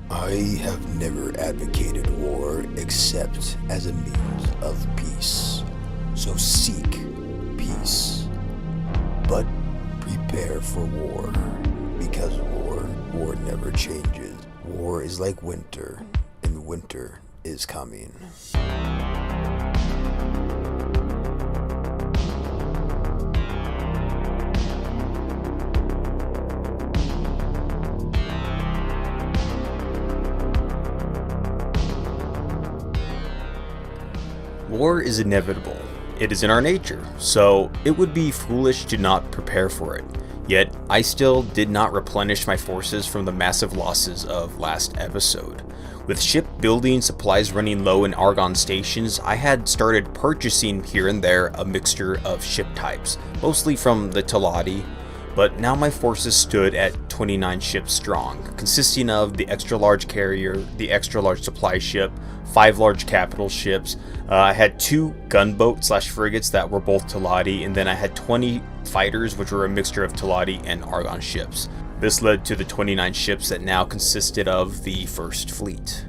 I have never advocated war except as a means of peace. So seek peace. But prepare for war. Because war never changes. War is like winter, and winter is coming. War is inevitable. It is in our nature, so it would be foolish to not prepare for it. Yet, I still did not replenish my forces from the massive losses of last episode. With shipbuilding supplies running low in Argon stations, I had started purchasing here and there a mixture of ship types, mostly from the Talati, but now my forces stood at 29 ships strong, consisting of the extra large carrier, the extra large supply ship, 5 large capital ships. I had 2 gunboat/frigates that were both Talati, and then I had 20 fighters, which were a mixture of Talati and Argon ships. This led to the 29 ships that now consisted of the First Fleet.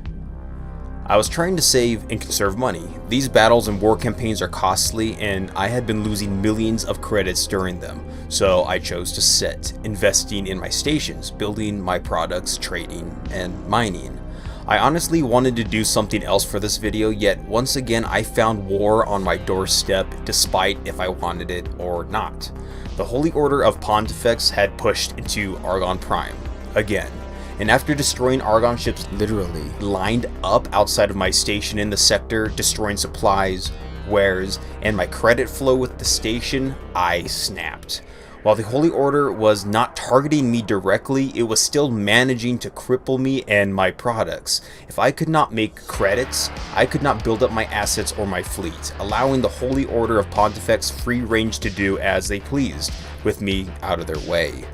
I was trying to save and conserve money. These battles and war campaigns are costly, and I had been losing millions of credits during them, so I chose to sit, investing in my stations, building my products, trading, and mining. I honestly wanted to do something else for this video, yet once again I found war on my doorstep despite if I wanted it or not. The Holy Order of Pontifex had pushed into Argon Prime, again. And after destroying Argon ships literally lined up outside of my station in the sector, destroying supplies, wares, and my credit flow with the station, I snapped. While the Holy Order was not targeting me directly, it was still managing to cripple me and my products. If I could not make credits, I could not build up my assets or my fleet, allowing the Holy Order of Pontifex free range to do as they pleased, with me out of their way.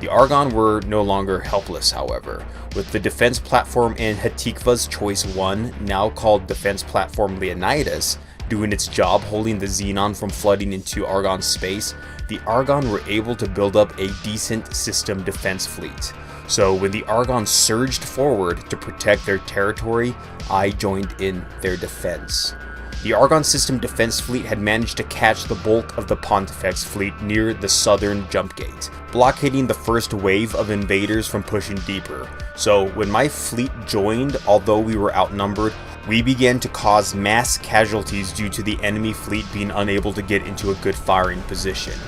The Argon were no longer helpless, however, with the defense platform in Hatikva's Choice 1, now called Defense Platform Leonidas, doing its job holding the Xenon from flooding into Argon space. The Argon were able to build up a decent system defense fleet. So when the Argon surged forward to protect their territory, I joined in their defense. The Argon system defense fleet had managed to catch the bulk of the Pontifex fleet near the southern jump gate, blockading the first wave of invaders from pushing deeper. So when my fleet joined, although we were outnumbered, we began to cause mass casualties due to the enemy fleet being unable to get into a good firing position.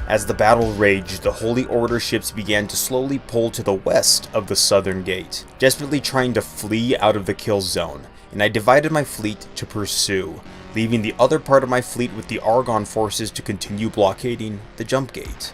As the battle raged, the Holy Order ships began to slowly pull to the west of the southern gate, desperately trying to flee out of the kill zone, and I divided my fleet to pursue, leaving the other part of my fleet with the Argon forces to continue blockading the jump gate.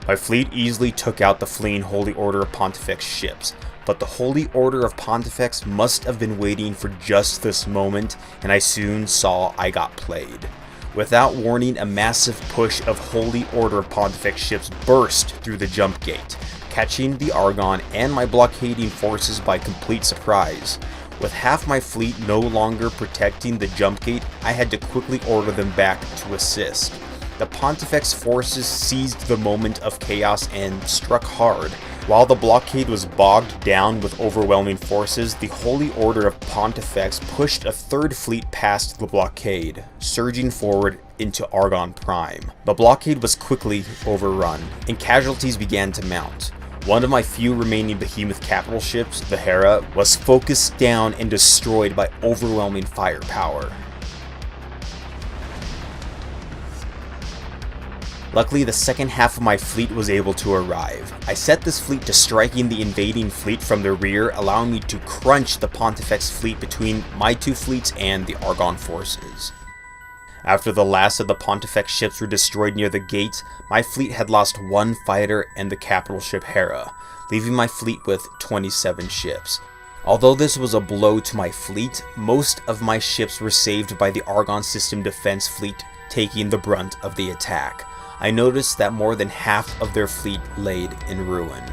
My fleet easily took out the fleeing Holy Order of Pontifex ships, but the Holy Order of Pontifex must have been waiting for just this moment, and I soon saw I got played. Without warning, a massive push of Holy Order of Pontifex ships burst through the jump gate, catching the Argon and my blockading forces by complete surprise. With half my fleet no longer protecting the jump gate, I had to quickly order them back to assist. The Pontifex forces seized the moment of chaos and struck hard. While the blockade was bogged down with overwhelming forces, the Holy Order of Pontifex pushed a third fleet past the blockade, surging forward into Argon Prime. The blockade was quickly overrun, and casualties began to mount. One of my few remaining behemoth capital ships, the Hera, was focused down and destroyed by overwhelming firepower. Luckily, the second half of my fleet was able to arrive. I set this fleet to striking the invading fleet from the rear, allowing me to crunch the Pontifex fleet between my 2 fleets and the Argon forces. After the last of the Pontifex ships were destroyed near the gate, my fleet had lost 1 fighter and the capital ship Hera, leaving my fleet with 27 ships. Although this was a blow to my fleet, most of my ships were saved by the Argon system defense fleet taking the brunt of the attack. I noticed that more than half of their fleet laid in ruin.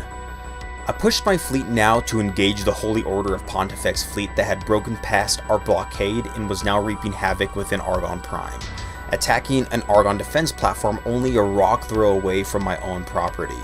I pushed my fleet now to engage the Holy Order of Pontifex fleet that had broken past our blockade and was now reaping havoc within Argon Prime, attacking an Argon defense platform only a rock throw away from my own property.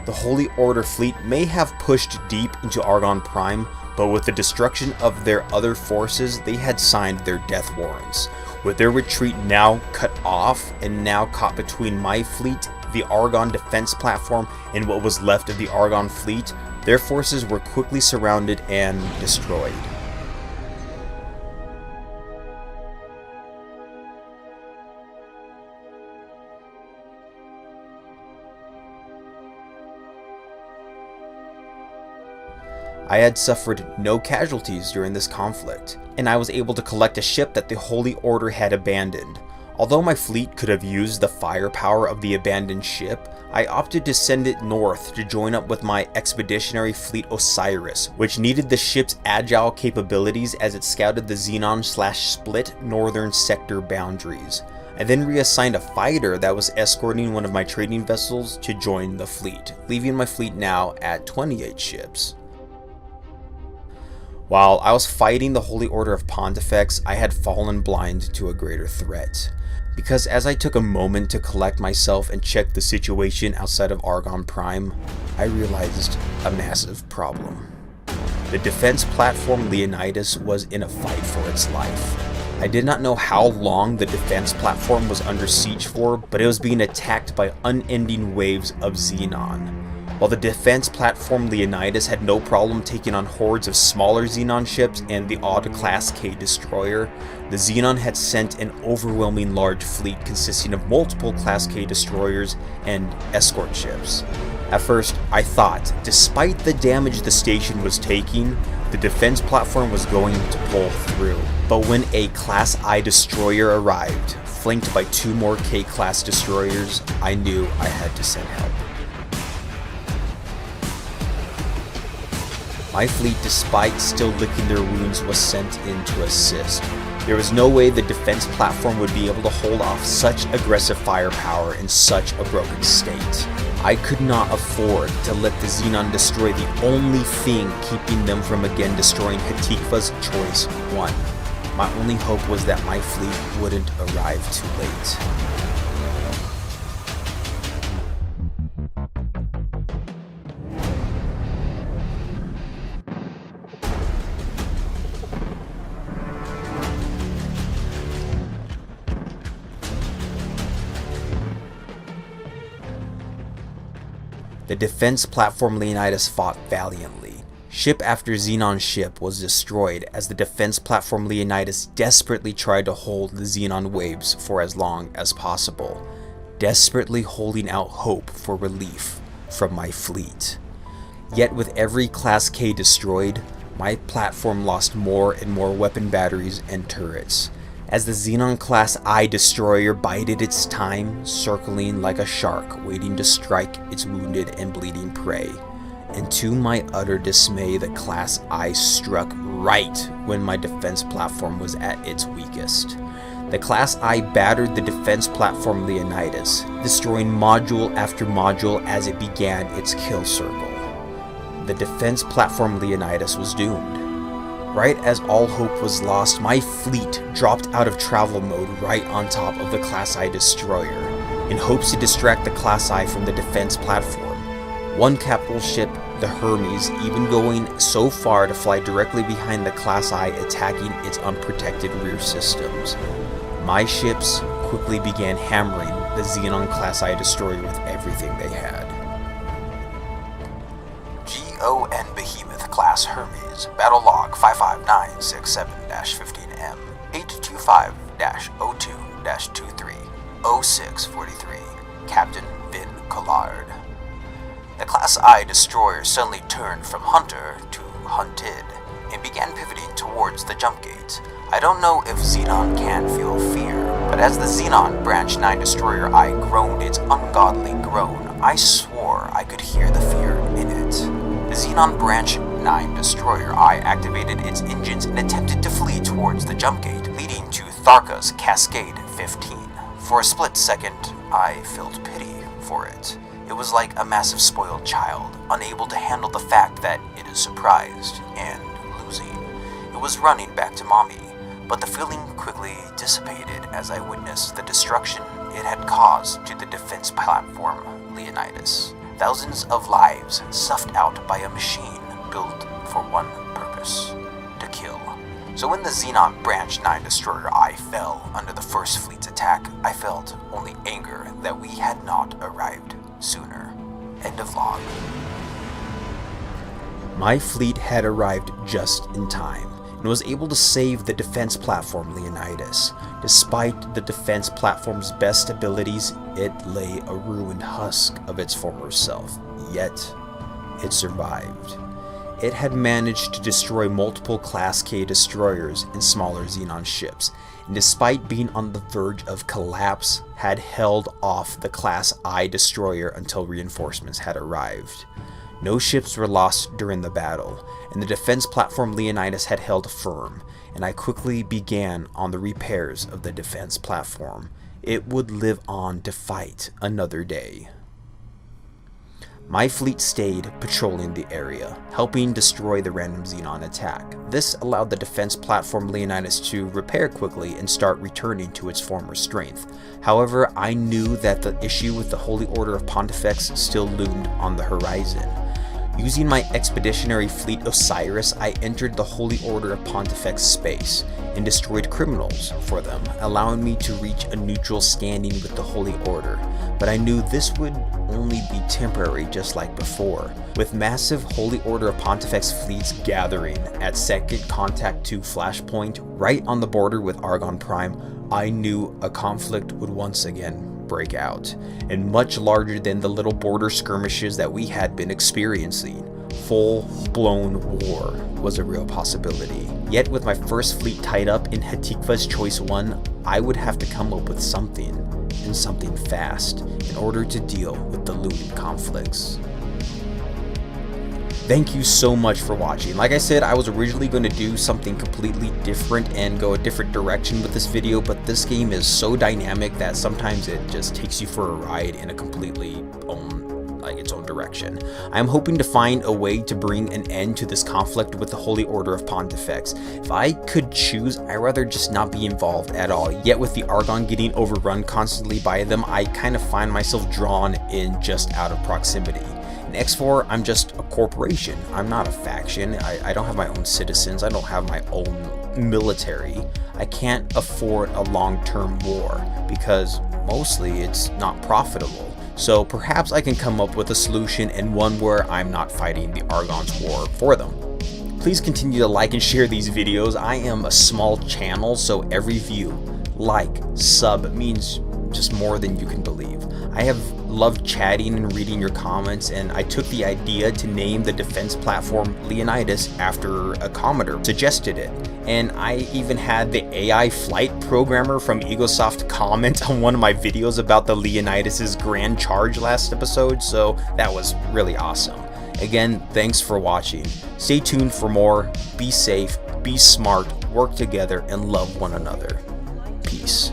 The Holy Order fleet may have pushed deep into Argon Prime, but with the destruction of their other forces, they had signed their death warrants. With their retreat now cut off and now caught between my fleet, the Argon defense platform, and what was left of the Argon fleet, their forces were quickly surrounded and destroyed. I had suffered no casualties during this conflict, and I was able to collect a ship that the Holy Order had abandoned. Although my fleet could have used the firepower of the abandoned ship, I opted to send it north to join up with my expeditionary fleet Osiris, which needed the ship's agile capabilities as it scouted the Xenon/split northern sector boundaries. I then reassigned a fighter that was escorting one of my trading vessels to join the fleet, leaving my fleet now at 28 ships. While I was fighting the Holy Order of Pontifex, I had fallen blind to a greater threat. Because as I took a moment to collect myself and check the situation outside of Argon Prime, I realized a massive problem. The defense platform Leonidas was in a fight for its life. I did not know how long the defense platform was under siege for, but it was being attacked by unending waves of Xenon. While the defense platform Leonidas had no problem taking on hordes of smaller Xenon ships and the odd Class K destroyer, the Xenon had sent an overwhelming large fleet consisting of multiple Class K destroyers and escort ships. At first, I thought, despite the damage the station was taking, the defense platform was going to pull through. But when a Class I destroyer arrived, flanked by 2 more K-class destroyers, I knew I had to send help. My fleet, despite still licking their wounds, was sent in to assist. There was no way the defense platform would be able to hold off such aggressive firepower in such a broken state. I could not afford to let the Xenon destroy the only thing keeping them from again destroying Hatikva's Choice 1. My only hope was that my fleet wouldn't arrive too late. The defense platform Leonidas fought valiantly. Ship after Xenon ship was destroyed as the defense platform Leonidas desperately tried to hold the Xenon waves for as long as possible, desperately holding out hope for relief from my fleet. Yet with every Class K destroyed, my platform lost more and more weapon batteries and turrets. As the Xenon Class I destroyer bided its time, circling like a shark waiting to strike its wounded and bleeding prey. And to my utter dismay, the Class I struck right when my defense platform was at its weakest. The Class I battered the defense platform Leonidas, destroying module after module as it began its kill circle. The defense platform Leonidas was doomed. Right as all hope was lost, my fleet dropped out of travel mode right on top of the Class I destroyer, in hopes to distract the Class I from the defense platform. One capital ship, the Hermes, even going so far to fly directly behind the Class I, attacking its unprotected rear systems. My ships quickly began hammering the Xenon Class I destroyer with everything they had. GON Behemoth Class Hermes, Battle Log 55967-15M, 825-02-23, 0643, Captain Vin Collard. The Class I destroyer suddenly turned from hunter to hunted, and began pivoting towards the jump gate. I don't know if Xenon can feel fear, but as the Xenon Branch 9 destroyer I groaned its ungodly groan, I swore I could hear the fear in it. The Xenon Branch 9 destroyer I activated its engines and attempted to flee towards the jump gate, leading to Tharka's Cascade 15. For a split second, I felt pity for it. It was like a massive spoiled child, unable to handle the fact that it is surprised and losing. It was running back to mommy, but the feeling quickly dissipated as I witnessed the destruction it had caused to the defense platform Leonidas. Thousands of lives sucked out by a machine built for one purpose. dangerous to kill. So when the Xenon Branch 9 destroyer I fell under the First Fleet's attack, I felt only anger that we had not arrived sooner. End of log. My fleet had arrived just in time and was able to save the defense platform Leonidas. Despite the defense platform's best abilities, it lay a ruined husk of its former self, yet it survived. It had managed to destroy multiple Class K destroyers and smaller Xenon ships, and despite being on the verge of collapse, had held off the Class I destroyer until reinforcements had arrived. No ships were lost during the battle, and the defense platform Leonidas had held firm, and I quickly began on the repairs of the defense platform. It would live on to fight another day. My fleet stayed patrolling the area, helping destroy the random Xenon attack. This allowed the defense platform Leonidas to repair quickly and start returning to its former strength. However, I knew that the issue with the Holy Order of Pontifex still loomed on the horizon. Using my expeditionary fleet Osiris, I entered the Holy Order of Pontifex space and destroyed criminals for them, allowing me to reach a neutral standing with the Holy Order. But I knew this would only be temporary, just like before. With massive Holy Order of Pontifex fleets gathering at Second Contact 2 Flashpoint, right on the border with Argon Prime, I knew a conflict would once again break out, and much larger than the little border skirmishes that we had been experiencing. Full-blown war was a real possibility. Yet with my first fleet tied up in Hatikva's Choice 1, I would have to come up with something, and something fast, in order to deal with the looming conflicts. Thank you so much for watching. Like I said, I was originally going to do something completely different and go a different direction with this video, but this game is so dynamic that sometimes it just takes you for a ride in a completely its own direction. I am hoping to find a way to bring an end to this conflict with the Holy Order of Pontifex. If I could choose, I'd rather just not be involved at all. Yet with the Argon getting overrun constantly by them, I kind of find myself drawn in just out of proximity. In X4, I'm just a corporation. I'm not a faction. I don't have my own citizens. I don't have my own military. I can't afford a long-term war because mostly it's not profitable. So perhaps I can come up with a solution, and one where I'm not fighting the Argon's war for them. Please continue to like and share these videos. I am a small channel, so every view, like, sub means just more than you can believe. I have loved chatting and reading your comments, and I took the idea to name the defense platform Leonidas after a commenter suggested it. And I even had the AI flight programmer from Egosoft comment on one of my videos about the Leonidas's grand charge last episode, so that was really awesome. Again, thanks for watching. Stay tuned for more. Be safe, be smart, work together, and love one another. Peace.